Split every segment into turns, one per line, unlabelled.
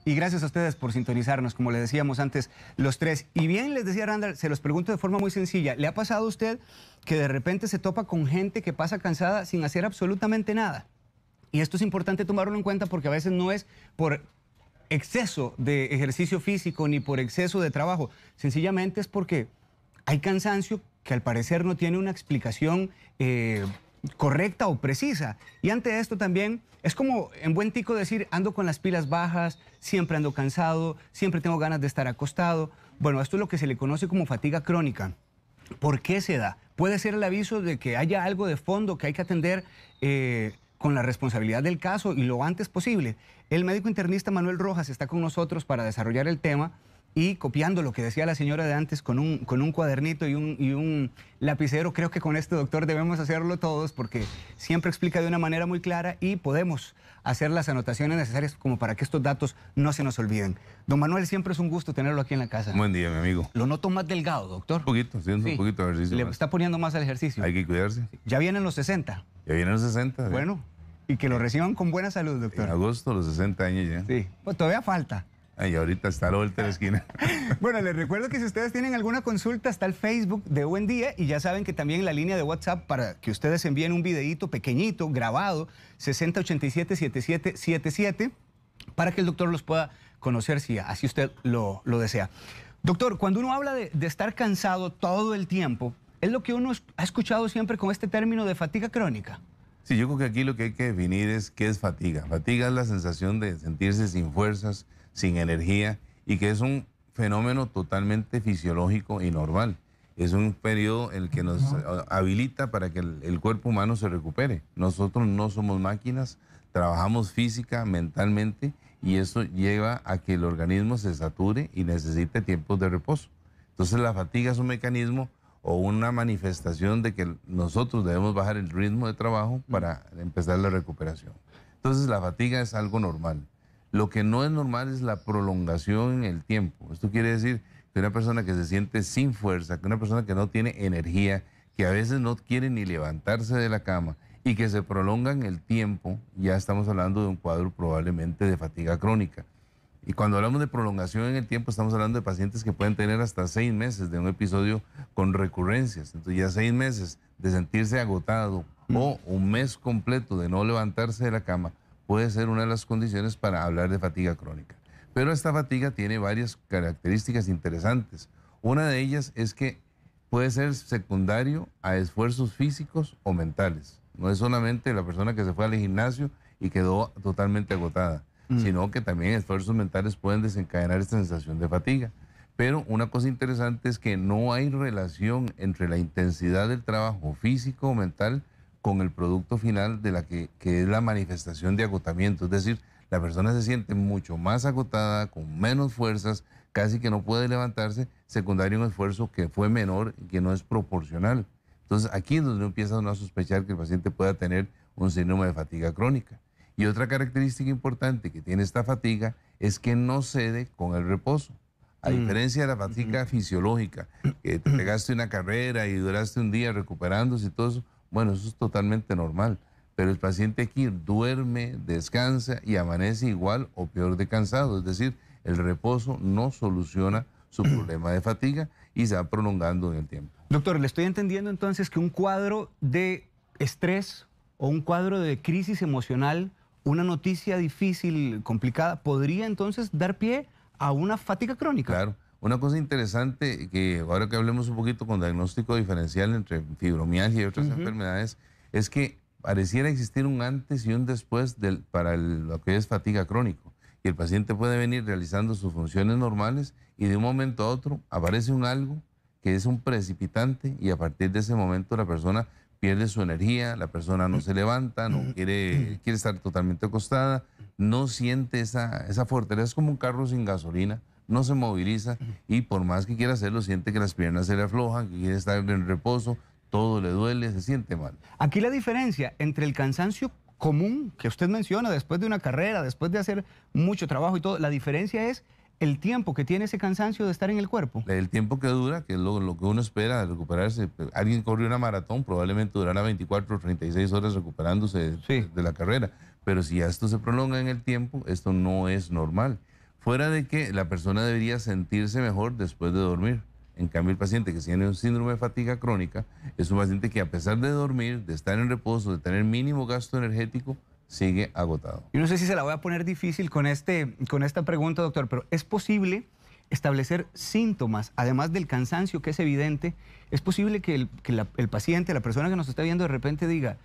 Y gracias a ustedes por sintonizarnos, como les decíamos antes, los tres. Y bien, les decía Randall, se los pregunto de forma muy sencilla. ¿Le ha pasado a usted que de repente se topa con gente que pasa cansada sin hacer absolutamente nada? Y esto es importante tomarlo en cuenta porque a veces no es por exceso de ejercicio físico ni por exceso de trabajo. Sencillamente es porque hay cansancio que al parecer no tiene una explicación correcta o precisa. Y ante esto también es como en buen tico decir, ando con las pilas bajas, siempre ando cansado, siempre tengo ganas de estar acostado. Bueno, esto es lo que se le conoce como fatiga crónica. ¿Por qué se da? Puede ser el aviso de que haya algo de fondo que hay que atender con la responsabilidad del caso y lo antes posible. El médico internista Manuel Rojas está con nosotros para desarrollar el tema y copiando lo que decía la señora de antes con un cuadernito y un lapicero. Creo que con este doctor debemos hacerlo todos porque siempre explica de una manera muy clara y podemos hacer las anotaciones necesarias como para que estos datos no se nos olviden. Don Manuel, siempre es un gusto tenerlo aquí en la casa.
Buen día, mi amigo.
Lo noto más delgado, doctor.
Un poquito, haciendo un poquito de ejercicio.
Le
más.
está poniendo más al ejercicio.
Hay que cuidarse.
Ya vienen los 60.
Ya vienen los 60.
Bueno, y que lo reciban con buena salud, doctor.
En agosto, los 60 años ya.
Sí, pues todavía falta.
Ay, ahorita está a la vuelta de la esquina.
Bueno, les recuerdo que si ustedes tienen alguna consulta, está el Facebook de Buen Día y ya saben que también la línea de WhatsApp para que ustedes envíen un videíto pequeñito, grabado, 6087-7777, para que el doctor los pueda conocer si así usted lo desea. Doctor, cuando uno habla de estar cansado todo el tiempo, es lo que uno ha escuchado siempre con este término de fatiga crónica.
Sí, yo creo que aquí lo que hay que definir es qué es fatiga. Fatiga es la sensación de sentirse sin fuerzas, sin energía, y que es un fenómeno totalmente fisiológico y normal. Es un periodo en el que nos habilita para que el cuerpo humano se recupere. Nosotros no somos máquinas, trabajamos física, mentalmente, y eso lleva a que el organismo se sature y necesite tiempos de reposo. Entonces la fatiga es un mecanismo o una manifestación de que nosotros debemos bajar el ritmo de trabajo para empezar la recuperación. Entonces la fatiga es algo normal. Lo que no es normal es la prolongación en el tiempo. Esto quiere decir que una persona que se siente sin fuerza, que una persona que no tiene energía, que a veces no quiere ni levantarse de la cama y que se prolonga en el tiempo, ya estamos hablando de un cuadro probablemente de fatiga crónica. Y cuando hablamos de prolongación en el tiempo, estamos hablando de pacientes que pueden tener hasta 6 meses de un episodio con recurrencias. Entonces ya 6 meses de sentirse agotado o un mes completo de no levantarse de la cama puede ser una de las condiciones para hablar de fatiga crónica. Pero esta fatiga tiene varias características interesantes. Una de ellas es que puede ser secundario a esfuerzos físicos o mentales. No es solamente la persona que se fue al gimnasio y quedó totalmente agotada, sino que también esfuerzos mentales pueden desencadenar esta sensación de fatiga. Pero una cosa interesante es que no hay relación entre la intensidad del trabajo físico o mental con el producto final de que es la manifestación de agotamiento. Es decir, la persona se siente mucho más agotada, con menos fuerzas, casi que no puede levantarse, secundario a un esfuerzo que fue menor y que no es proporcional. Entonces aquí es donde uno empieza a sospechar que el paciente pueda tener un síndrome de fatiga crónica. Y otra característica importante que tiene esta fatiga es que no cede con el reposo. A diferencia de la fatiga fisiológica, que te pegaste una carrera y duraste un día recuperándose y todo eso, bueno, eso es totalmente normal. Pero el paciente aquí duerme, descansa y amanece igual o peor de cansado. Es decir, el reposo no soluciona su problema de fatiga y se va prolongando en el tiempo.
Doctor, le estoy entendiendo entonces que un cuadro de estrés o un cuadro de crisis emocional, una noticia difícil, complicada, podría entonces dar pie a una fatiga crónica.
Claro. Una cosa interesante, que ahora que hablemos un poquito con diagnóstico diferencial entre fibromialgia y otras enfermedades, es que pareciera existir un antes y un después para lo que es fatiga crónico. Y el paciente puede venir realizando sus funciones normales y de un momento a otro aparece un algo que es un precipitante y a partir de ese momento la persona pierde su energía, la persona no se levanta, no quiere estar totalmente acostada, no siente esa fortaleza. Es como un carro sin gasolina, no se moviliza y por más que quiera hacerlo, siente que las piernas se le aflojan, que quiere estar en reposo, todo le duele, se siente mal.
Aquí la diferencia entre el cansancio común que usted menciona después de una carrera, después de hacer mucho trabajo y todo, la diferencia es el tiempo que tiene ese cansancio de estar en el cuerpo.
El tiempo que dura, que es lo que uno espera de recuperarse. Alguien corrió una maratón, probablemente durará 24 o 36 horas recuperándose de la carrera. Pero si ya esto se prolonga en el tiempo, esto no es normal. Fuera de que la persona debería sentirse mejor después de dormir. En cambio, el paciente que tiene un síndrome de fatiga crónica es un paciente que, a pesar de dormir, de estar en reposo, de tener mínimo gasto energético, sigue agotado.
Yo no sé si se la voy a poner difícil con esta pregunta, doctor, pero ¿es posible establecer síntomas, además del cansancio que es evidente? ¿Es posible que el paciente, la persona que nos está viendo, de repente diga,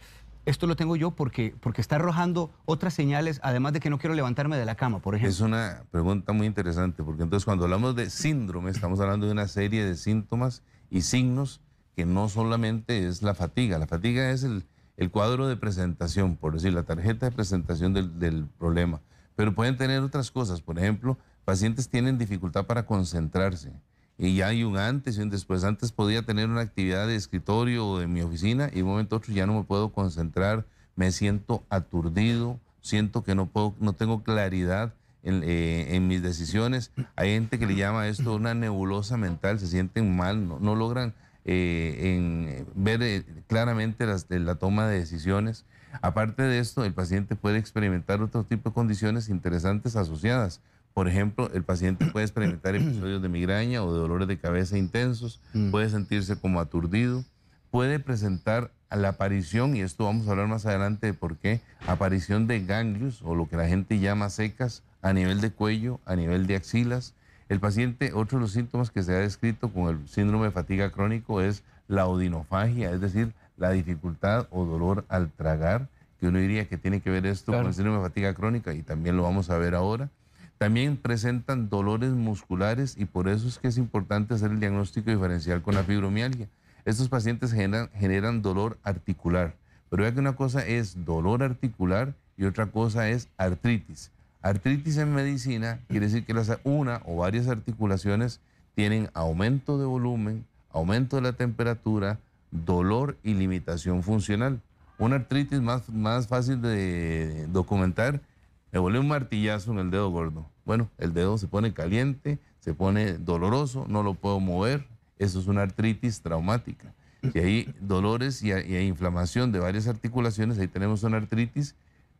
esto lo tengo yo porque está arrojando otras señales, además de que no quiero levantarme de la cama, por ejemplo?
Es una pregunta muy interesante, porque entonces cuando hablamos de síndrome, estamos hablando de una serie de síntomas y signos que no solamente es la fatiga. La fatiga es el cuadro de presentación, por decir, la tarjeta de presentación del problema. Pero pueden tener otras cosas. Por ejemplo, pacientes tienen dificultad para concentrarse. Y ya hay un antes y un después. Antes podía tener una actividad de escritorio o de mi oficina y de un momento a otro ya no me puedo concentrar, me siento aturdido, siento que no tengo claridad en mis decisiones. Hay gente que le llama a esto una nebulosa mental, se sienten mal, no logran ver claramente la toma de decisiones. Aparte de esto, el paciente puede experimentar otro tipo de condiciones interesantes asociadas. Por ejemplo, el paciente puede experimentar episodios de migraña o de dolores de cabeza intensos, puede sentirse como aturdido, puede presentar la aparición, y esto vamos a hablar más adelante de por qué, aparición de ganglios o lo que la gente llama secas a nivel de cuello, a nivel de axilas. El paciente, otro de los síntomas que se ha descrito con el síndrome de fatiga crónico es la odinofagia, es decir, la dificultad o dolor al tragar, que uno diría que tiene que ver esto con el síndrome de fatiga crónica, y también lo vamos a ver ahora. También presentan dolores musculares, y por eso es que es importante hacer el diagnóstico diferencial con la fibromialgia. Estos pacientes generan dolor articular, pero vea que una cosa es dolor articular y otra cosa es artritis. Artritis en medicina quiere decir que una o varias articulaciones tienen aumento de volumen, aumento de la temperatura, dolor y limitación funcional. Una artritis más fácil de documentar, me volé un martillazo en el dedo gordo. Bueno, el dedo se pone caliente, se pone doloroso, no lo puedo mover. Eso es una artritis traumática. Si hay dolores y hay inflamación de varias articulaciones, ahí tenemos una artritis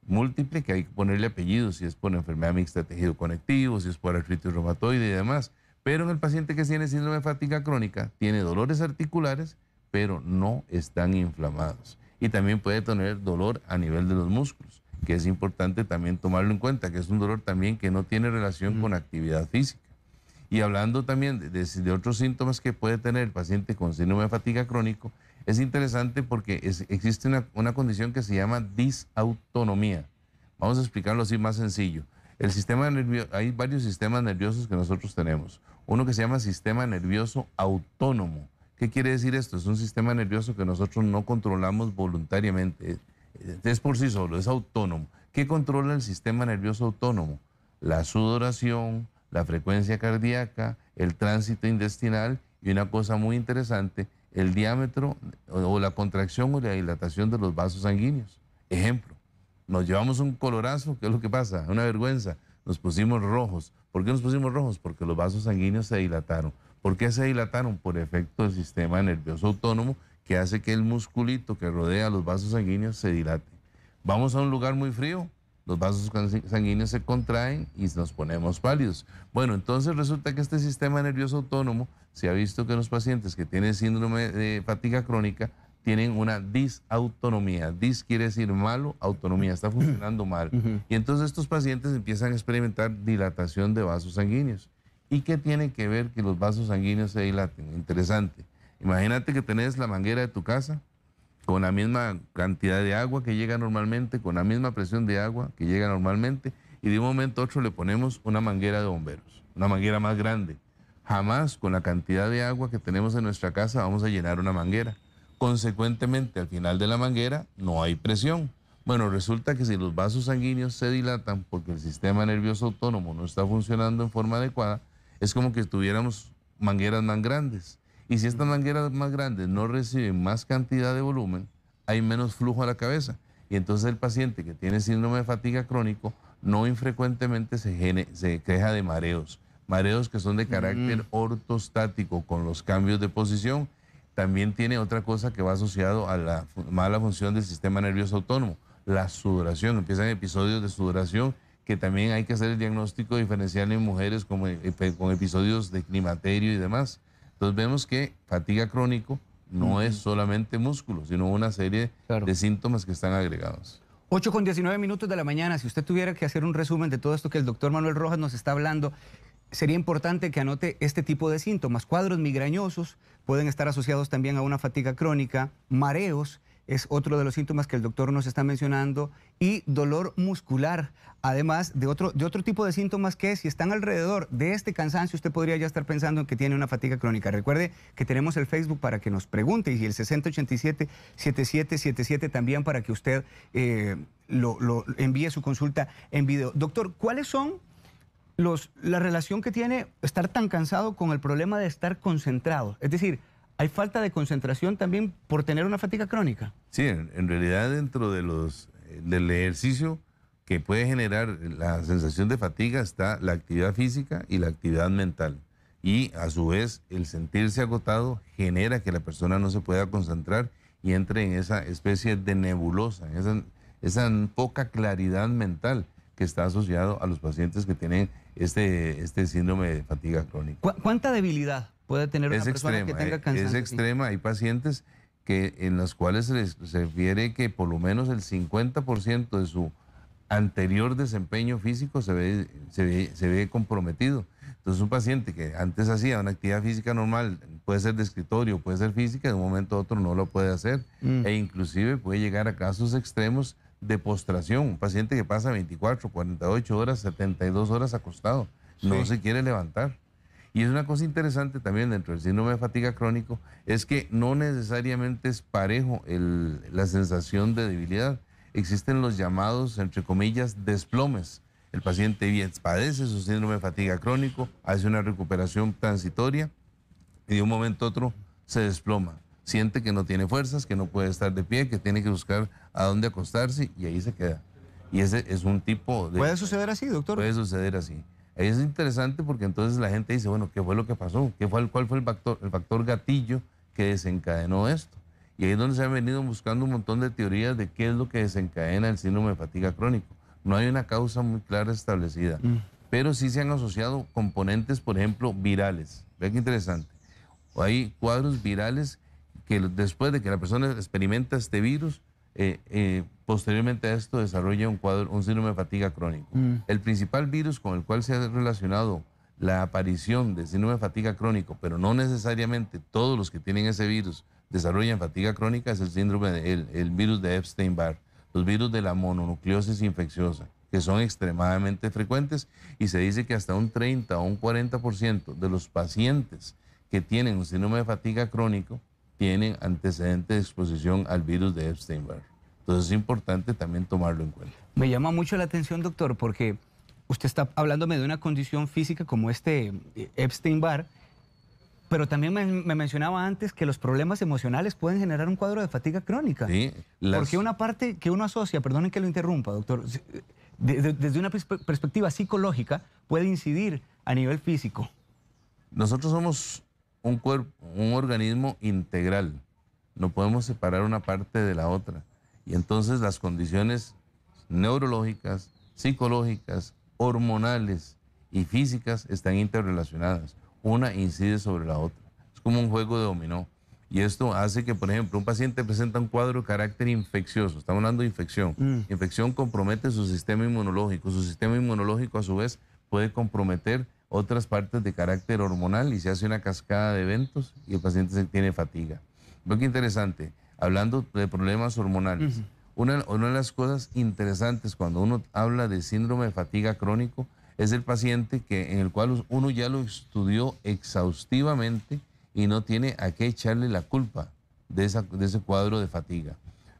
múltiple que hay que ponerle apellido, si es por enfermedad mixta de tejido conectivo, si es por artritis reumatoide y demás. Pero en el paciente que tiene síndrome de fatiga crónica, tiene dolores articulares, pero no están inflamados. Y también puede tener dolor a nivel de los músculos, que es importante también tomarlo en cuenta, que es un dolor también que no tiene relación con actividad física. Y hablando también de otros síntomas que puede tener el paciente con síndrome de fatiga crónico, es interesante porque existe una condición que se llama disautonomía. Vamos a explicarlo así más sencillo. Hay varios sistemas nerviosos que nosotros tenemos. Uno que se llama sistema nervioso autónomo. ¿Qué quiere decir esto? Es un sistema nervioso que nosotros no controlamos voluntariamente. Es por sí solo, es autónomo. ¿Qué controla el sistema nervioso autónomo? La sudoración, la frecuencia cardíaca, el tránsito intestinal y una cosa muy interesante, el diámetro o la contracción o la dilatación de los vasos sanguíneos. Ejemplo, nos llevamos un colorazo, ¿qué es lo que pasa? Una vergüenza, nos pusimos rojos. ¿Por qué nos pusimos rojos? Porque los vasos sanguíneos se dilataron. ¿Por qué se dilataron? Por efecto del sistema nervioso autónomo, que hace que el musculito que rodea los vasos sanguíneos se dilate. Vamos a un lugar muy frío, los vasos sanguíneos se contraen y nos ponemos pálidos. Bueno, entonces resulta que este sistema nervioso autónomo, se ha visto que los pacientes que tienen síndrome de fatiga crónica tienen una disautonomía. Dis quiere decir malo, autonomía, está funcionando mal. Y entonces estos pacientes empiezan a experimentar dilatación de vasos sanguíneos. ¿Y qué tiene que ver que los vasos sanguíneos se dilaten? Interesante. Imagínate que tenés la manguera de tu casa con la misma cantidad de agua que llega normalmente, con la misma presión de agua que llega normalmente, y de un momento a otro le ponemos una manguera de bomberos, una manguera más grande. Jamás con la cantidad de agua que tenemos en nuestra casa vamos a llenar una manguera. Consecuentemente, al final de la manguera no hay presión. Bueno, resulta que si los vasos sanguíneos se dilatan porque el sistema nervioso autónomo no está funcionando en forma adecuada, es como que tuviéramos mangueras más grandes. Y si estas mangueras más grandes no reciben más cantidad de volumen, hay menos flujo a la cabeza. Y entonces el paciente que tiene síndrome de fatiga crónico no infrecuentemente se queja de mareos. Mareos que son de carácter ortostático con los cambios de posición. También tiene otra cosa que va asociado a la mala función del sistema nervioso autónomo, la sudoración. Empiezan episodios de sudoración que también hay que hacer el diagnóstico diferencial en mujeres con episodios de climaterio y demás. Entonces vemos que fatiga crónico no es solamente músculo, sino una serie de síntomas que están agregados.
8:19 de la mañana. Si usted tuviera que hacer un resumen de todo esto que el doctor Manuel Rojas nos está hablando, sería importante que anote este tipo de síntomas. Cuadros migrañosos pueden estar asociados también a una fatiga crónica, mareos es otro de los síntomas que el doctor nos está mencionando, y dolor muscular, además de otro tipo de síntomas que si están alrededor de este cansancio, usted podría ya estar pensando en que tiene una fatiga crónica. Recuerde que tenemos el Facebook para que nos pregunte y el 6087-7777 también para que usted lo envíe su consulta en video. Doctor, ¿cuáles son la relación que tiene estar tan cansado con el problema de estar concentrado? Es decir, ¿hay falta de concentración también por tener una fatiga crónica?
Sí, en realidad dentro de del ejercicio que puede generar la sensación de fatiga está la actividad física y la actividad mental. Y a su vez el sentirse agotado genera que la persona no se pueda concentrar y entre en esa especie de nebulosa, esa poca claridad mental que está asociado a los pacientes que tienen este síndrome de fatiga crónica.
¿Cuánta debilidad puede tener una persona que tenga cansancio?
Es extrema. Hay pacientes en los cuales se refiere que por lo menos el 50% de su anterior desempeño físico se ve comprometido. Entonces un paciente que antes hacía una actividad física normal, puede ser de escritorio, puede ser física, de un momento a otro no lo puede hacer. E inclusive puede llegar a casos extremos de postración. Un paciente que pasa 24, 48 horas, 72 horas acostado, no se quiere levantar. Y es una cosa interesante también dentro del síndrome de fatiga crónico, es que no necesariamente es parejo la sensación de debilidad. Existen los llamados, entre comillas, desplomes. El paciente bien padece su síndrome de fatiga crónico, hace una recuperación transitoria y de un momento a otro se desploma. Siente que no tiene fuerzas, que no puede estar de pie, que tiene que buscar a dónde acostarse y ahí se queda. Y ese es un tipo de...
¿Puede suceder así, doctor?
Puede suceder así. Es interesante porque entonces la gente dice, bueno, ¿qué fue lo que pasó? ¿Cuál fue el factor gatillo que desencadenó esto? Y ahí es donde se han venido buscando un montón de teorías de qué es lo que desencadena el síndrome de fatiga crónico. No hay una causa muy clara establecida, pero sí se han asociado componentes, por ejemplo, virales. Vean qué interesante. Hay cuadros virales que después de que la persona experimenta este virus, posteriormente a esto desarrolla un síndrome de fatiga crónico. El principal virus con el cual se ha relacionado la aparición de síndrome de fatiga crónico, pero no necesariamente todos los que tienen ese virus desarrollan fatiga crónica, es el síndrome el virus de Epstein-Barr, los virus de la mononucleosis infecciosa, que son extremadamente frecuentes y se dice que hasta un 30 o un 40% de los pacientes que tienen un síndrome de fatiga crónico tienen antecedentes de exposición al virus de Epstein-Barr. Entonces es importante también tomarlo en cuenta.
Me llama mucho la atención, doctor, porque usted está hablándome de una condición física como Epstein-Barr, pero también me mencionaba antes que los problemas emocionales pueden generar un cuadro de fatiga crónica.
Sí,
porque una parte que uno asocia, perdonen que lo interrumpa, doctor, desde una perspectiva psicológica puede incidir a nivel físico.
Nosotros somos un organismo integral. No podemos separar una parte de la otra. Y entonces las condiciones neurológicas, psicológicas, hormonales y físicas están interrelacionadas. Una incide sobre la otra. Es como un juego de dominó. Y esto hace que, por ejemplo, un paciente presenta un cuadro de carácter infeccioso. Estamos hablando de infección. Infección compromete su sistema inmunológico. Su sistema inmunológico, a su vez, puede comprometer otras partes de carácter hormonal y se hace una cascada de eventos y el paciente tiene fatiga. Veo que interesante. Hablando de problemas hormonales, una de las cosas interesantes cuando uno habla de síndrome de fatiga crónico es el paciente en el cual uno ya lo estudió exhaustivamente y no tiene a qué echarle la culpa de ese cuadro de fatiga.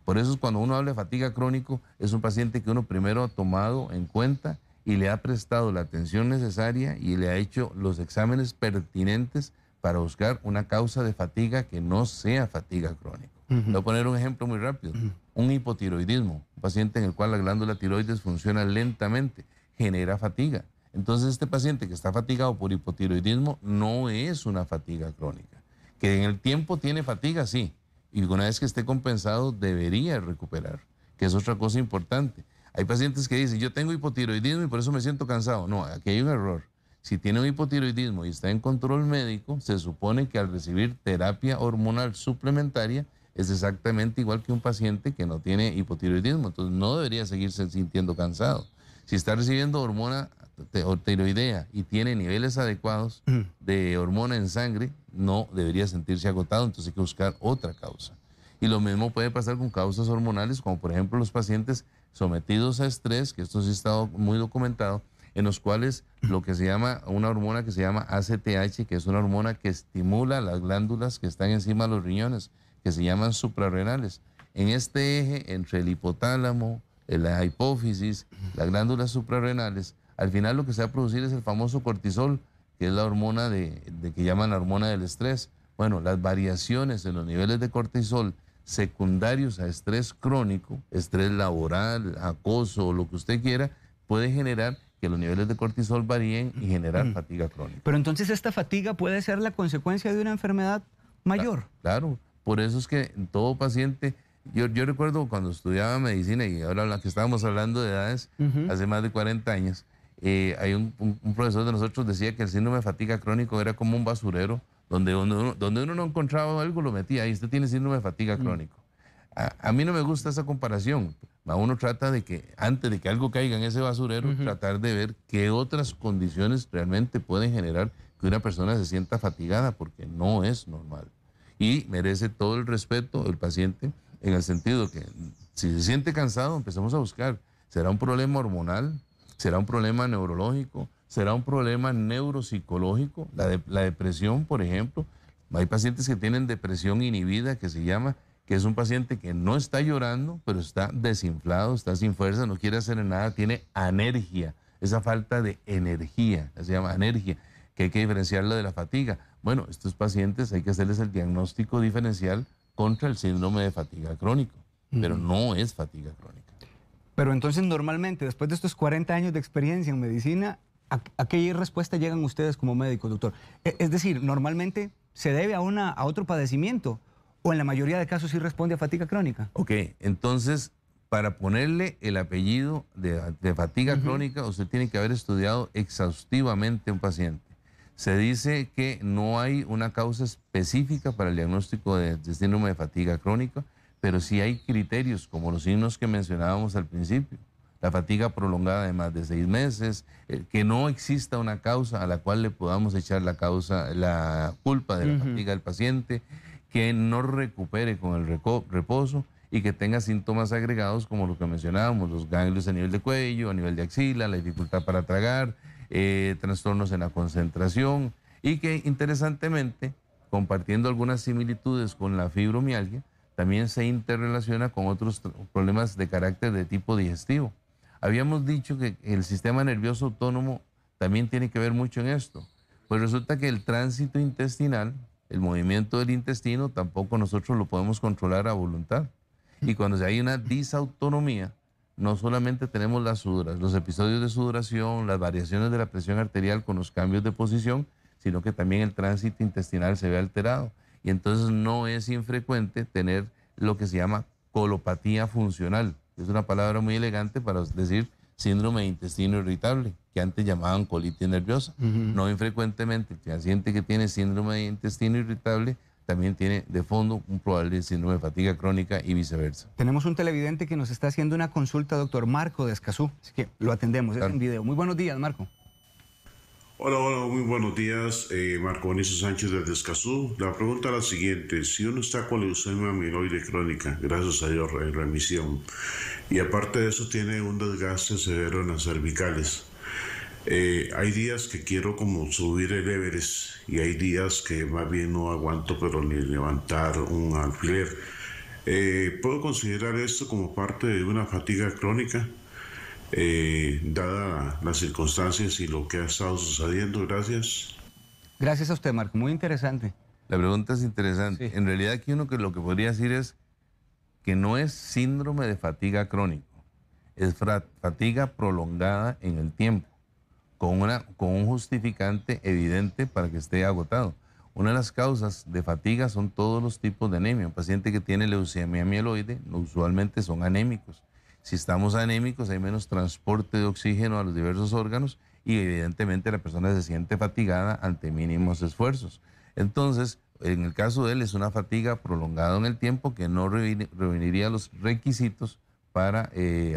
Por eso cuando uno habla de fatiga crónico es un paciente que uno primero ha tomado en cuenta y le ha prestado la atención necesaria y le ha hecho los exámenes pertinentes para buscar una causa de fatiga que no sea fatiga crónica. Voy a poner un ejemplo muy rápido. Un hipotiroidismo, un paciente en el cual la glándula tiroides funciona lentamente, genera fatiga. Entonces este paciente que está fatigado por hipotiroidismo no es una fatiga crónica. Que en el tiempo tiene fatiga, sí, y una vez que esté compensado debería recuperar, que es otra cosa importante. Hay pacientes que dicen, yo tengo hipotiroidismo y por eso me siento cansado. No, aquí hay un error. Si tiene un hipotiroidismo y está en control médico, se supone que al recibir terapia hormonal suplementaria es exactamente igual que un paciente que no tiene hipotiroidismo. Entonces no debería seguirse sintiendo cansado. Si está recibiendo hormona tiroidea y tiene niveles adecuados de hormona en sangre, no debería sentirse agotado, entonces hay que buscar otra causa. Y lo mismo puede pasar con causas hormonales, como por ejemplo los pacientes sometidos a estrés, que esto sí está muy documentado, en los cuales lo que se llama una hormona que se llama ACTH, que es una hormona que estimula las glándulas que están encima de los riñones, que se llaman suprarrenales. En este eje, entre el hipotálamo, la hipófisis, las glándulas suprarrenales, al final lo que se va a producir es el famoso cortisol, que es la hormona que llaman la hormona del estrés. Bueno, las variaciones en los niveles de cortisol secundarios a estrés crónico, estrés laboral, acoso, o lo que usted quiera, puede generar que los niveles de cortisol varíen y generar fatiga crónica.
Pero entonces esta fatiga puede ser la consecuencia de una enfermedad mayor.
Claro, por eso es que todo paciente, yo recuerdo cuando estudiaba medicina y ahora que estábamos hablando de edades, hace más de 40 años, hay un profesor de nosotros decía que el síndrome de fatiga crónico era como un basurero, donde uno no encontraba algo, lo metía ahí, usted tiene síndrome de fatiga crónico. A mí no me gusta esa comparación. Uno trata de que, antes de que algo caiga en ese basurero, tratar de ver qué otras condiciones realmente pueden generar que una persona se sienta fatigada, porque no es normal. Y merece todo el respeto el paciente, en el sentido que si se siente cansado, empezamos a buscar. ¿Será un problema hormonal? ¿Será un problema neurológico? ¿Será un problema neuropsicológico? La depresión, por ejemplo. Hay pacientes que tienen depresión inhibida, que se llama, que es un paciente que no está llorando, pero está desinflado, está sin fuerza, no quiere hacer nada, tiene anergia, esa falta de energía, se llama anergia, que hay que diferenciarla de la fatiga. Bueno, estos pacientes hay que hacerles el diagnóstico diferencial contra el síndrome de fatiga crónico, pero no es fatiga crónica.
Pero entonces normalmente, después de estos 40 años de experiencia en medicina, ¿a qué respuesta llegan ustedes como médicos, doctor? Es decir, normalmente se debe a otro padecimiento, ¿o en la mayoría de casos sí responde a fatiga crónica?
Ok, entonces, para ponerle el apellido de fatiga crónica, usted tiene que haber estudiado exhaustivamente a un paciente. Se dice que no hay una causa específica para el diagnóstico de síndrome de fatiga crónica, pero sí hay criterios, como los signos que mencionábamos al principio. La fatiga prolongada de más de 6 meses, que no exista una causa a la cual le podamos echar la culpa de la fatiga del paciente, que no recupere con el reposo y que tenga síntomas agregados como lo que mencionábamos, los ganglios a nivel de cuello, a nivel de axila, la dificultad para tragar, trastornos en la concentración, y que interesantemente, compartiendo algunas similitudes con la fibromialgia, también se interrelaciona con otros problemas de carácter de tipo digestivo. Habíamos dicho que el sistema nervioso autónomo también tiene que ver mucho en esto. Pues resulta que el tránsito intestinal, el movimiento del intestino, tampoco nosotros lo podemos controlar a voluntad. Y cuando hay una disautonomía, no solamente tenemos los episodios de sudoración, las variaciones de la presión arterial con los cambios de posición, sino que también el tránsito intestinal se ve alterado. Y entonces no es infrecuente tener lo que se llama colopatía funcional. Es una palabra muy elegante para decir síndrome de intestino irritable, que antes llamaban colitis nerviosa. No infrecuentemente el paciente que tiene síndrome de intestino irritable también tiene de fondo un probable síndrome de fatiga crónica y viceversa.
Tenemos un televidente que nos está haciendo una consulta, doctor Marco de Escazú, así que lo atendemos, es en video. Muy buenos días, Marco.
Hola, muy buenos días. Marco Benicio Sánchez desde Escazú. La pregunta es la siguiente: si uno está con leucemia amiloide crónica, gracias a Dios en remisión, y aparte de eso tiene un desgaste severo en las cervicales, hay días que quiero como subir el Everest y hay días que más bien no aguanto pero ni levantar un alfiler. ¿Puedo considerar esto como parte de una fatiga crónica? Dada las circunstancias y lo que ha estado sucediendo. Gracias.
Gracias a usted, Marco. Muy interesante.
La pregunta es interesante. Sí. En realidad aquí uno que lo que podría decir es que no es síndrome de fatiga crónico, es fatiga prolongada en el tiempo, con un justificante evidente para que esté agotado. Una de las causas de fatiga son todos los tipos de anemia. Un paciente que tiene leucemia mieloide usualmente son anémicos. Si estamos anémicos, hay menos transporte de oxígeno a los diversos órganos y evidentemente la persona se siente fatigada ante mínimos esfuerzos. Entonces, en el caso de él es una fatiga prolongada en el tiempo que no reuniría los requisitos para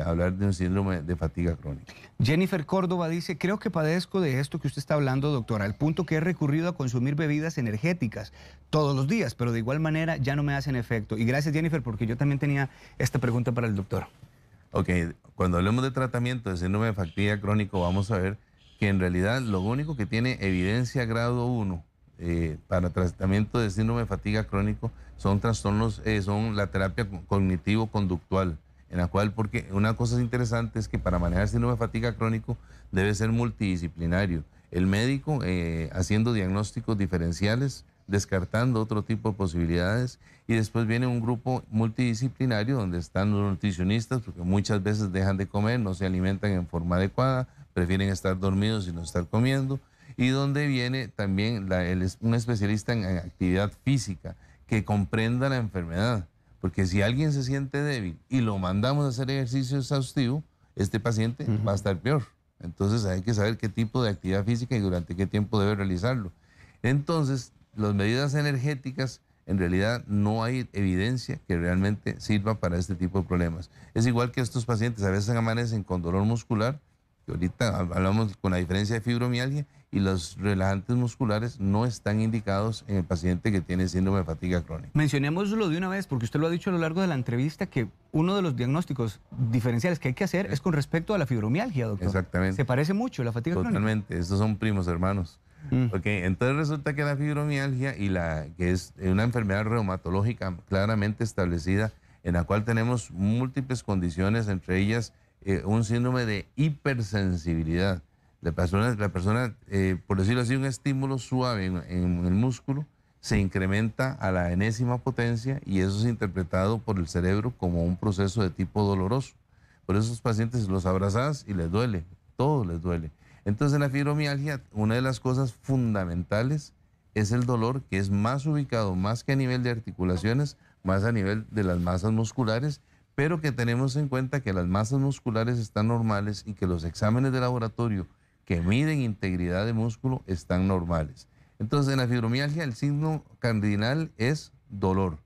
hablar de un síndrome de fatiga crónica.
Jennifer Córdoba dice, creo que padezco de esto que usted está hablando, doctora, al punto que he recurrido a consumir bebidas energéticas todos los días, pero de igual manera ya no me hacen efecto. Y gracias, Jennifer, porque yo también tenía esta pregunta para el doctor.
Ok, cuando hablemos de tratamiento de síndrome de fatiga crónico, vamos a ver que en realidad lo único que tiene evidencia grado 1 para tratamiento de síndrome de fatiga crónico son trastornos, son la terapia cognitivo-conductual, en la cual, porque una cosa interesante es que para manejar síndrome de fatiga crónico debe ser multidisciplinario. El médico haciendo diagnósticos diferenciales, descartando otro tipo de posibilidades, y después viene un grupo multidisciplinario donde están los nutricionistas, porque muchas veces dejan de comer, no se alimentan en forma adecuada, prefieren estar dormidos y no estar comiendo, y donde viene también un especialista en actividad física que comprenda la enfermedad. Porque si alguien se siente débil y lo mandamos a hacer ejercicio exhaustivo, este paciente va a estar peor. Entonces hay que saber qué tipo de actividad física y durante qué tiempo debe realizarlo. Entonces, las medidas energéticas, en realidad no hay evidencia que realmente sirva para este tipo de problemas. Es igual que estos pacientes a veces amanecen con dolor muscular, que ahorita hablamos con la diferencia de fibromialgia, y los relajantes musculares no están indicados en el paciente que tiene síndrome de fatiga crónica.
Mencionémoslo de una vez, porque usted lo ha dicho a lo largo de la entrevista, que uno de los diagnósticos diferenciales que hay que hacer es con respecto a la fibromialgia, doctor.
Exactamente.
Se parece mucho la fatiga crónica.
Totalmente, estos son primos hermanos. Okay, entonces resulta que la fibromialgia, que es una enfermedad reumatológica claramente establecida, en la cual tenemos múltiples condiciones, entre ellas un síndrome de hipersensibilidad. La persona por decirlo así, un estímulo suave en el músculo se incrementa a la enésima potencia y eso es interpretado por el cerebro como un proceso de tipo doloroso. Por eso esos pacientes los abrazas y les duele, todo les duele. Entonces en la fibromialgia, una de las cosas fundamentales es el dolor, que es más ubicado, más que a nivel de articulaciones, más a nivel de las masas musculares, pero que tenemos en cuenta que las masas musculares están normales y que los exámenes de laboratorio que miden integridad de músculo están normales. Entonces, en la fibromialgia el signo cardinal es dolor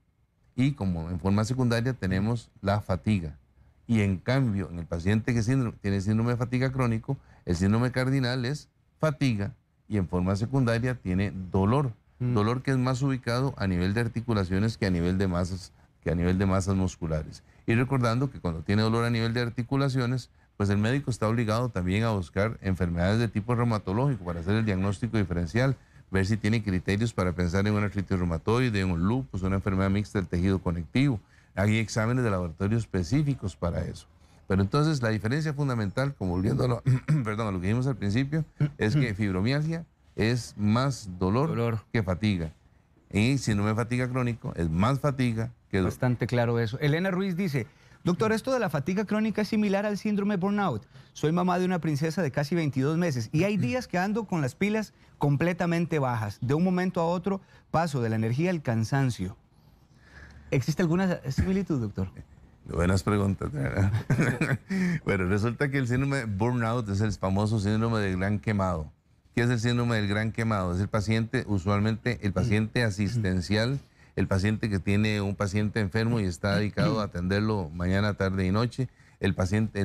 y como en forma secundaria tenemos la fatiga. Y en cambio, en el paciente que tiene síndrome de fatiga crónico, el síndrome cardinal es fatiga y en forma secundaria tiene dolor. Dolor que es más ubicado a nivel de articulaciones que a nivel de masas musculares. Y recordando que cuando tiene dolor a nivel de articulaciones, pues el médico está obligado también a buscar enfermedades de tipo reumatológico para hacer el diagnóstico diferencial, ver si tiene criterios para pensar en una artritis reumatoide, en un lupus, una enfermedad mixta del tejido conectivo. Hay exámenes de laboratorio específicos para eso. Pero entonces la diferencia fundamental, como volviendo a lo, a lo que dijimos al principio, es que fibromialgia es más dolor que fatiga. Y síndrome de fatiga crónico es más fatiga que dolor.
Bastante claro eso. Elena Ruiz dice, doctor, esto de la fatiga crónica es similar al síndrome de burnout. Soy mamá de una princesa de casi 22 meses y hay días que ando con las pilas completamente bajas. De un momento a otro paso de la energía al cansancio. ¿Existe alguna similitud, doctor?
Buenas preguntas, ¿verdad? Bueno, resulta que el síndrome de burnout es el famoso síndrome del gran quemado. ¿Qué es el síndrome del gran quemado? Es el paciente, usualmente el paciente asistencial, el paciente que tiene un paciente enfermo y está dedicado a atenderlo mañana, tarde y noche, el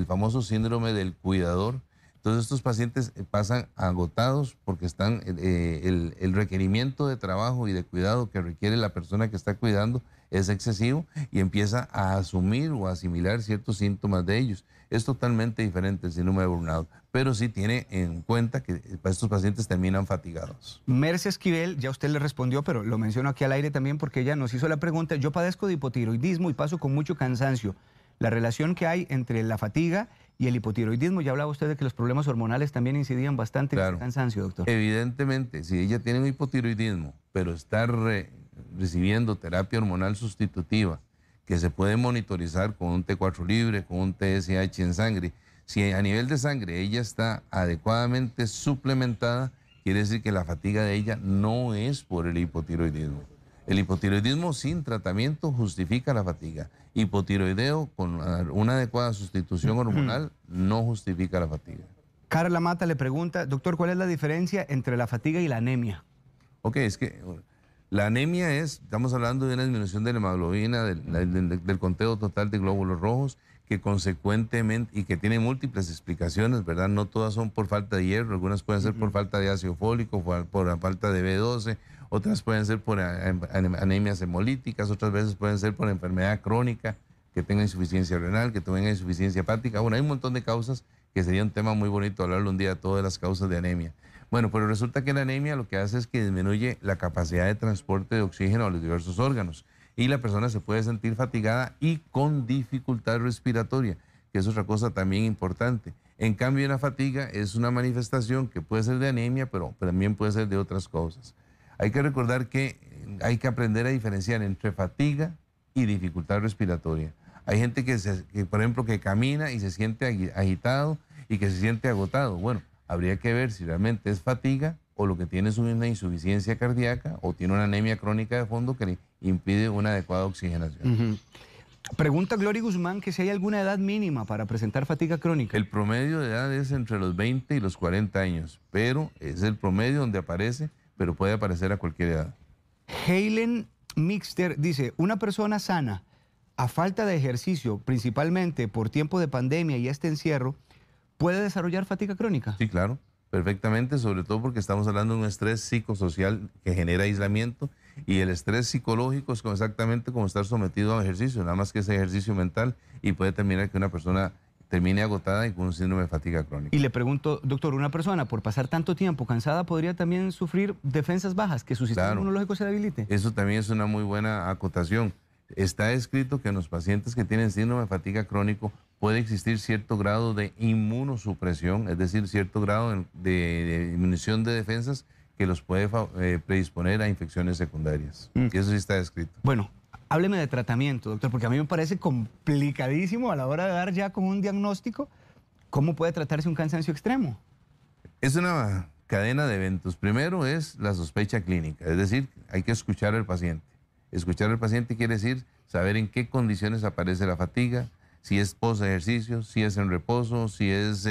famoso síndrome del cuidador. Entonces estos pacientes pasan agotados porque están el requerimiento de trabajo y de cuidado que requiere la persona que está cuidando es excesivo y empieza a asumir o a asimilar ciertos síntomas de ellos. Es totalmente diferente el síndrome de burnout, pero sí tiene en cuenta que estos pacientes terminan fatigados.
Merce Esquivel, ya usted le respondió, pero lo menciono aquí al aire también porque ella nos hizo la pregunta. Yo padezco de hipotiroidismo y paso con mucho cansancio. La relación que hay entre la fatiga y el hipotiroidismo, ya hablaba usted de que los problemas hormonales también incidían bastante en el cansancio, doctor.
Evidentemente, si ella tiene un hipotiroidismo, pero está recibiendo terapia hormonal sustitutiva, que se puede monitorizar con un T4 libre, con un TSH en sangre, si a nivel de sangre ella está adecuadamente suplementada, quiere decir que la fatiga de ella no es por el hipotiroidismo. El hipotiroidismo sin tratamiento justifica la fatiga. Hipotiroideo con una adecuada sustitución hormonal no justifica la fatiga.
Carla Mata le pregunta, doctor, ¿cuál es la diferencia entre la fatiga y la anemia?
Ok, es que la anemia estamos hablando de una disminución de la hemoglobina, del conteo total de glóbulos rojos, que consecuentemente, y que tiene múltiples explicaciones, ¿verdad? No todas son por falta de hierro, algunas pueden ser por falta de ácido fólico, por la falta de B12, otras pueden ser por anemias hemolíticas, otras veces pueden ser por enfermedad crónica, que tenga insuficiencia renal, que tenga insuficiencia hepática. Bueno, hay un montón de causas que sería un tema muy bonito hablarlo un día, todas las causas de anemia. Bueno, pero resulta que la anemia lo que hace es que disminuye la capacidad de transporte de oxígeno a los diversos órganos y la persona se puede sentir fatigada y con dificultad respiratoria, que es otra cosa también importante. En cambio, la fatiga es una manifestación que puede ser de anemia, pero también puede ser de otras causas. Hay que recordar que hay que aprender a diferenciar entre fatiga y dificultad respiratoria. Hay gente por ejemplo, que camina y se siente agitado y que se siente agotado. Bueno, habría que ver si realmente es fatiga o lo que tiene es una insuficiencia cardíaca o tiene una anemia crónica de fondo que le impide una adecuada oxigenación.
Pregunta Glory Guzmán que si hay alguna edad mínima para presentar fatiga crónica.
El promedio de edad es entre los 20 y los 40 años, pero es el promedio donde aparece, pero puede aparecer a cualquier edad.
Helen Mixter dice, una persona sana, a falta de ejercicio, principalmente por tiempo de pandemia y este encierro, ¿puede desarrollar fatiga crónica?
Sí, claro, perfectamente, sobre todo porque estamos hablando de un estrés psicosocial que genera aislamiento y el estrés psicológico es exactamente como estar sometido a un ejercicio, nada más que ese ejercicio mental y puede terminar que una persona termine agotada y con un síndrome de fatiga crónica.
Y le pregunto, doctor, una persona por pasar tanto tiempo cansada podría también sufrir defensas bajas, que su sistema inmunológico se debilite.
Eso también es una muy buena acotación. Está escrito que en los pacientes que tienen síndrome de fatiga crónico puede existir cierto grado de inmunosupresión, es decir, cierto grado de disminución de defensas que los puede predisponer a infecciones secundarias. Y eso sí está escrito.
Bueno, hábleme de tratamiento, doctor, porque a mí me parece complicadísimo a la hora de dar ya con un diagnóstico cómo puede tratarse un cansancio extremo.
Es una cadena de eventos. Primero es la sospecha clínica, es decir, hay que escuchar al paciente. Escuchar al paciente quiere decir saber en qué condiciones aparece la fatiga, si es post ejercicio, si es en reposo, si es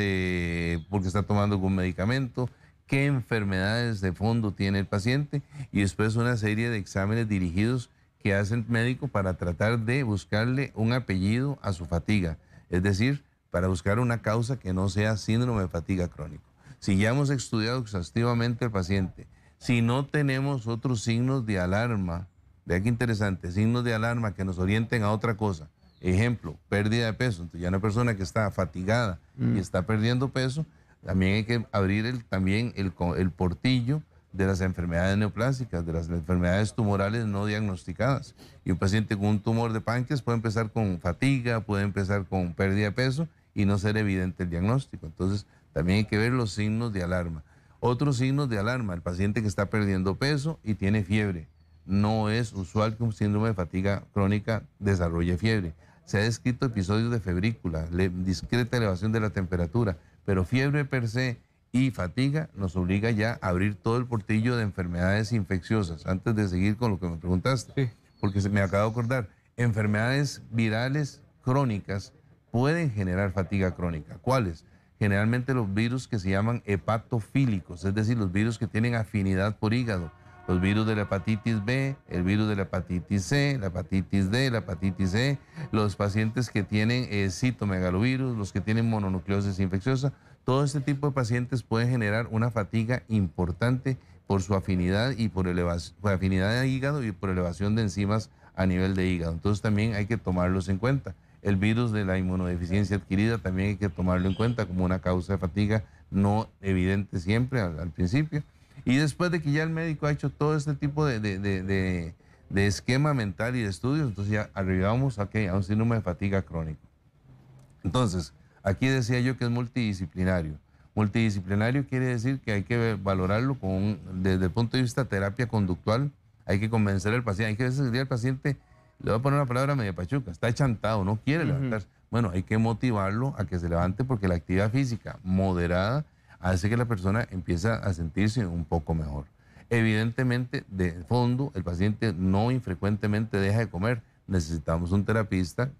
porque está tomando algún medicamento, qué enfermedades de fondo tiene el paciente y después una serie de exámenes dirigidos que hace el médico para tratar de buscarle un apellido a su fatiga, es decir, para buscar una causa que no sea síndrome de fatiga crónico. Si ya hemos estudiado exhaustivamente al paciente, si no tenemos otros signos de alarma, vea qué interesante, signos de alarma que nos orienten a otra cosa. Ejemplo, pérdida de peso. Entonces ya una persona que está fatigada y está perdiendo peso, también hay que abrir el portillo de las enfermedades neoplásicas, de las enfermedades tumorales no diagnosticadas. Y un paciente con un tumor de páncreas puede empezar con fatiga, puede empezar con pérdida de peso y no ser evidente el diagnóstico. Entonces también hay que ver los signos de alarma. Otros signos de alarma, el paciente que está perdiendo peso y tiene fiebre. No es usual que un síndrome de fatiga crónica desarrolle fiebre. Se ha descrito episodios de febrícula, discreta elevación de la temperatura, pero fiebre per se y fatiga nos obliga ya a abrir todo el portillo de enfermedades infecciosas. Antes de seguir con lo que me preguntaste, porque me acabo de acordar, enfermedades virales crónicas pueden generar fatiga crónica. ¿Cuáles? Generalmente los virus que se llaman hepatofílicos, es decir, los virus que tienen afinidad por hígado. Los virus de la hepatitis B, el virus de la hepatitis C, la hepatitis D, la hepatitis E, los pacientes que tienen citomegalovirus, los que tienen mononucleosis infecciosa, todo este tipo de pacientes pueden generar una fatiga importante por su afinidad y por afinidad de hígado y por elevación de enzimas a nivel de hígado. Entonces también hay que tomarlos en cuenta. El virus de la inmunodeficiencia adquirida también hay que tomarlo en cuenta como una causa de fatiga no evidente siempre al principio. Y después de que ya el médico ha hecho todo este tipo de esquema mental y de estudios, entonces ya arribamos a un síndrome de fatiga crónico. Entonces, aquí decía yo que es multidisciplinario. Multidisciplinario quiere decir que hay que valorarlo desde el punto de vista terapia conductual, hay que convencer al paciente, hay que decirle al paciente, le voy a poner una palabra media pachuca, está chantado, no quiere levantarse. Bueno, hay que motivarlo a que se levante porque la actividad física moderada hace que la persona empiece a sentirse un poco mejor. Evidentemente, de fondo, el paciente no infrecuentemente deja de comer. Necesitamos un terapista,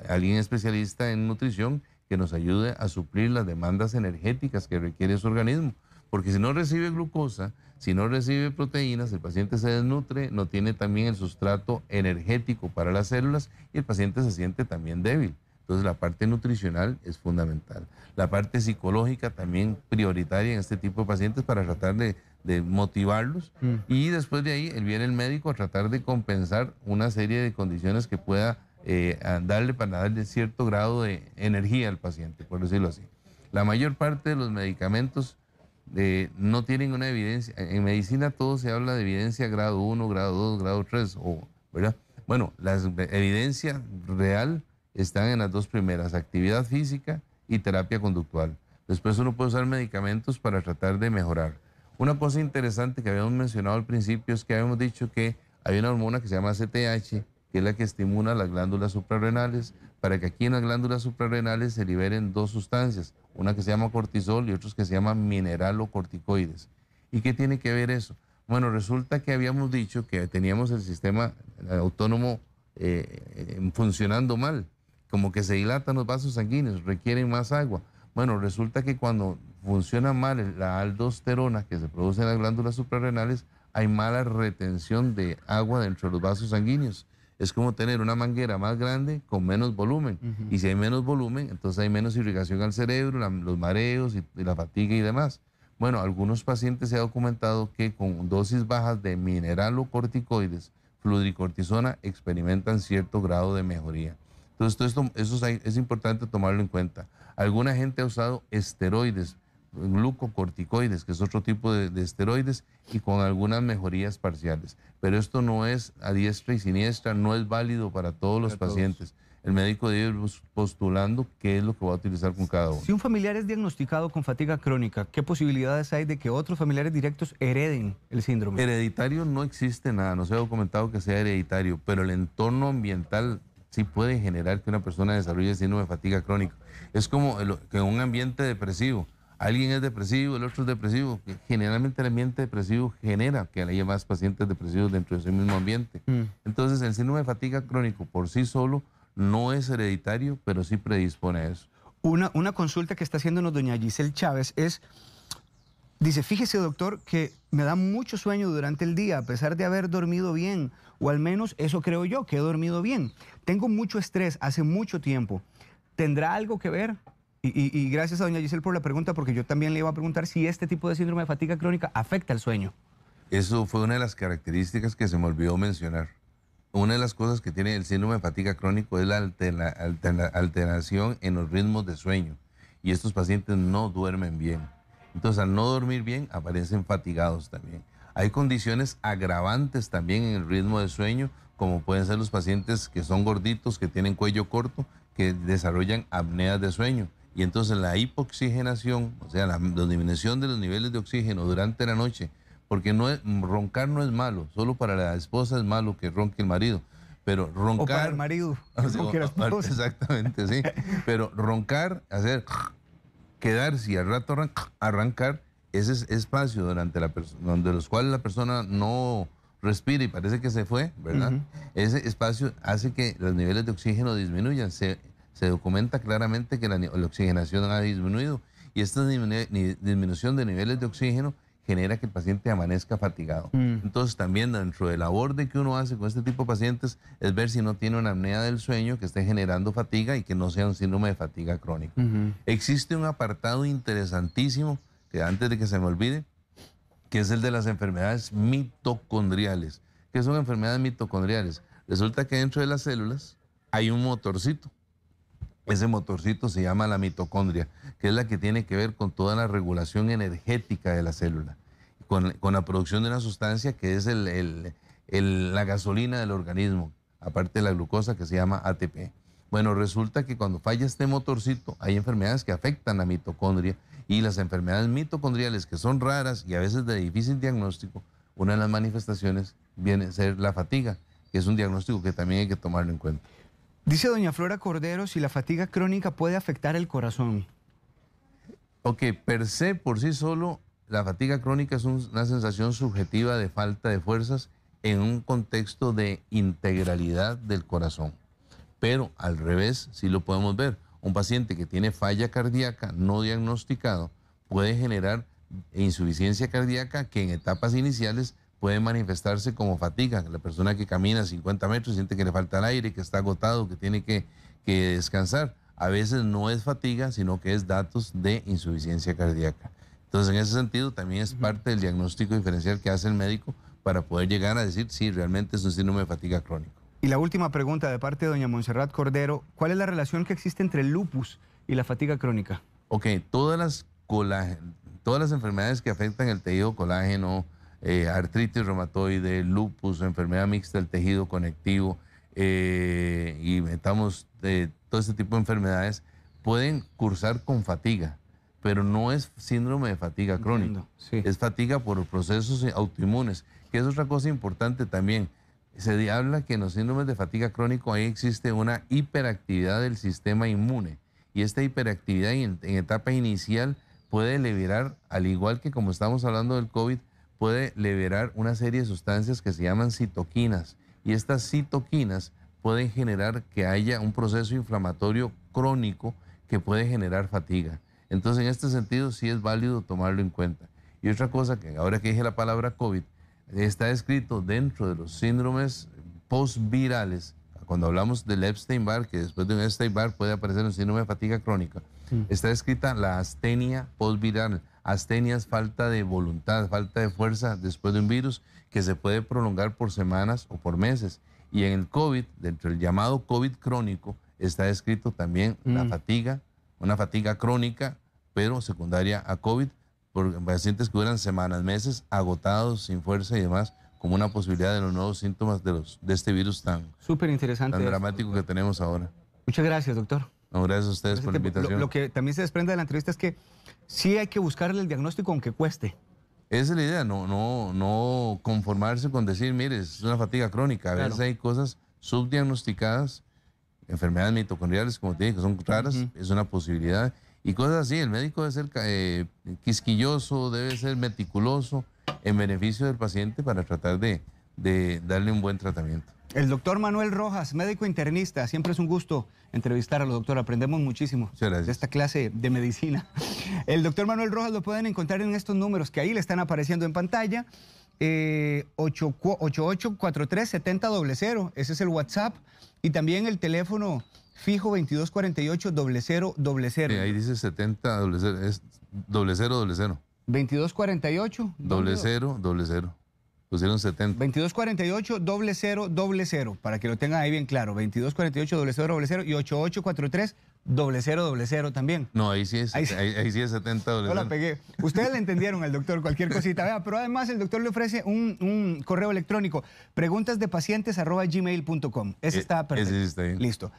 alguien especialista en nutrición que nos ayude a suplir las demandas energéticas que requiere su organismo. Porque si no recibe glucosa, si no recibe proteínas, el paciente se desnutre, no tiene también el sustrato energético para las células y el paciente se siente también débil. Entonces la parte nutricional es fundamental. La parte psicológica también prioritaria en este tipo de pacientes para tratar de motivarlos. Y después de ahí viene el médico a tratar de compensar una serie de condiciones que pueda para darle cierto grado de energía al paciente, por decirlo así. La mayor parte de los medicamentos no tienen una evidencia. En medicina todo se habla de evidencia grado 1, grado 2, grado 3, ¿verdad? Bueno, la evidencia real están en las dos primeras, actividad física y terapia conductual. Después uno puede usar medicamentos para tratar de mejorar. Una cosa interesante que habíamos mencionado al principio es que habíamos dicho que hay una hormona que se llama ACTH, que es la que estimula las glándulas suprarrenales, para que aquí en las glándulas suprarrenales se liberen dos sustancias, una que se llama cortisol y otros que se llaman mineralocorticoides. ¿Y qué tiene que ver eso? Bueno, resulta que habíamos dicho que teníamos el sistema autónomo funcionando mal, como que se dilatan los vasos sanguíneos, requieren más agua. Bueno, resulta que cuando funciona mal la aldosterona que se produce en las glándulas suprarrenales, hay mala retención de agua dentro de los vasos sanguíneos. Es como tener una manguera más grande con menos volumen. Y si hay menos volumen, entonces hay menos irrigación al cerebro, los mareos y la fatiga y demás. Bueno, algunos pacientes se ha documentado que con dosis bajas de mineralocorticoides, fludricortisona, experimentan cierto grado de mejoría. Entonces, eso es importante tomarlo en cuenta. Alguna gente ha usado esteroides, glucocorticoides, que es otro tipo de esteroides, y con algunas mejorías parciales. Pero esto no es a diestra y siniestra, no es válido para todos los pacientes. El médico debe ir postulando qué es lo que va a utilizar con cada uno.
Si un familiar es diagnosticado con fatiga crónica, ¿qué posibilidades hay de que otros familiares directos hereden el síndrome?
Hereditario no existe nada, no se ha documentado que sea hereditario, pero el entorno ambiental sí puede generar que una persona desarrolle síndrome de fatiga crónica. Es como que un ambiente depresivo. Alguien es depresivo, el otro es depresivo. Generalmente el ambiente depresivo genera que haya más pacientes depresivos dentro de ese mismo ambiente. Entonces el síndrome de fatiga crónico por sí solo no es hereditario, pero sí predispone a eso.
Una consulta que está haciéndonos doña Giselle Chávez dice, fíjese doctor que me da mucho sueño durante el día a pesar de haber dormido bien, o al menos eso creo yo, que he dormido bien. Tengo mucho estrés hace mucho tiempo. ¿Tendrá algo que ver? Y gracias a doña Giselle por la pregunta, porque yo también le iba a preguntar si este tipo de síndrome de fatiga crónica afecta el sueño.
Eso fue una de las características que se me olvidó mencionar. Una de las cosas que tiene el síndrome de fatiga crónico es la alteración en los ritmos de sueño. Y estos pacientes no duermen bien. Entonces, al no dormir bien, aparecen fatigados también. Hay condiciones agravantes también en el ritmo de sueño, como pueden ser los pacientes que son gorditos, que tienen cuello corto, que desarrollan apneas de sueño. Y entonces la hipoxigenación, o sea, la disminución de los niveles de oxígeno durante la noche, porque roncar no es malo, solo para la esposa es malo que ronque el marido, pero roncar...
O para el marido, que ronque la esposa.
Exactamente, sí. Pero roncar, quedarse y al rato arrancar, ese espacio donde los cuales la persona no respira y parece que se fue, ¿verdad? Ese espacio hace que los niveles de oxígeno disminuyan. Se documenta claramente que la oxigenación ha disminuido y esta disminución de niveles de oxígeno genera que el paciente amanezca fatigado. Entonces también dentro del aborde que uno hace con este tipo de pacientes es ver si no tiene una apnea del sueño que esté generando fatiga y que no sea un síndrome de fatiga crónico. Existe un apartado interesantísimo que antes de que se me olvide, que es el de las enfermedades mitocondriales. ¿Qué son enfermedades mitocondriales? Resulta que dentro de las células hay un motorcito. Ese motorcito se llama la mitocondria, que es la que tiene que ver con toda la regulación energética de la célula, con la producción de una sustancia que es la gasolina del organismo, aparte de la glucosa que se llama ATP. Bueno, resulta que cuando falla este motorcito, hay enfermedades que afectan la mitocondria y las enfermedades mitocondriales, que son raras y a veces de difícil diagnóstico, una de las manifestaciones viene a ser la fatiga, que es un diagnóstico que también hay que tomarlo en cuenta.
Dice doña Flora Cordero si la fatiga crónica puede afectar el corazón.
Ok, per se, por sí solo, la fatiga crónica es una sensación subjetiva de falta de fuerzas en un contexto de integralidad del corazón. Pero al revés, sí lo podemos ver. Un paciente que tiene falla cardíaca no diagnosticado puede generar insuficiencia cardíaca que en etapas iniciales puede manifestarse como fatiga. La persona que camina 50 metros siente que le falta el aire, que está agotado, que tiene que descansar. A veces no es fatiga, sino que es datos de insuficiencia cardíaca. Entonces, en ese sentido, también es parte del diagnóstico diferencial que hace el médico para poder llegar a decir si realmente es un síndrome de fatiga crónico.
Y la última pregunta de parte de doña Montserrat Cordero, ¿cuál es la relación que existe entre el lupus y la fatiga crónica?
Ok, todas las enfermedades que afectan el tejido colágeno, artritis reumatoide, lupus, enfermedad mixta del tejido conectivo, y metamos todo este tipo de enfermedades, pueden cursar con fatiga, pero no es síndrome de fatiga crónica.
Sí.
Es fatiga por procesos autoinmunes, que es otra cosa importante también. Se habla que en los síndromes de fatiga crónico ahí existe una hiperactividad del sistema inmune, y esta hiperactividad en etapa inicial puede liberar, al igual que como estamos hablando del COVID, puede liberar una serie de sustancias que se llaman citoquinas, y estas citoquinas pueden generar que haya un proceso inflamatorio crónico que puede generar fatiga. Entonces, en este sentido, sí es válido tomarlo en cuenta. Y otra cosa, que ahora que dije la palabra COVID, está escrito dentro de los síndromes postvirales. Cuando hablamos del Epstein-Barr, que después de un Epstein-Barr puede aparecer un síndrome de fatiga crónica, está escrita la astenia postviral. Astenia es falta de voluntad, falta de fuerza después de un virus que se puede prolongar por semanas o por meses. Y en el COVID, dentro del llamado COVID crónico, está escrito también la fatiga, una fatiga crónica, pero secundaria a COVID, por pacientes que duran semanas, meses, agotados, sin fuerza y demás, como una posibilidad de los nuevos síntomas de este virus tan dramático que tenemos ahora.
Muchas gracias, doctor.
No, gracias a ustedes por la invitación.
Lo que también se desprende de la entrevista es que sí hay que buscarle el diagnóstico aunque cueste.
Esa es la idea, no conformarse con decir, mire, es una fatiga crónica. A veces hay cosas subdiagnosticadas, enfermedades mitocondriales, como te dije, que son raras, es una posibilidad. Y cosas así, el médico debe ser quisquilloso, debe ser meticuloso en beneficio del paciente para tratar de darle un buen tratamiento.
El doctor Manuel Rojas, médico internista, siempre es un gusto entrevistarlo, doctor, aprendemos muchísimo de esta clase de medicina. El doctor Manuel Rojas lo pueden encontrar en estos números que ahí le están apareciendo en pantalla, 8843-7000, ese es el WhatsApp, y también el teléfono fijo 2248-0000.
Sí, ahí dice 70-00, es 0000.
2248-0000.
Pusieron 70.
2248-0000, para que lo tengan ahí bien claro. 2248-0000 y 8843-0000 también.
No, ahí sí es 70-00.
No la pegué. Ustedes le entendieron al doctor cualquier cosita. Vea, pero además el doctor le ofrece un correo electrónico, preguntasdepacientes@gmail.com. Ese está perfecto.
Ese sí está bien.
Listo.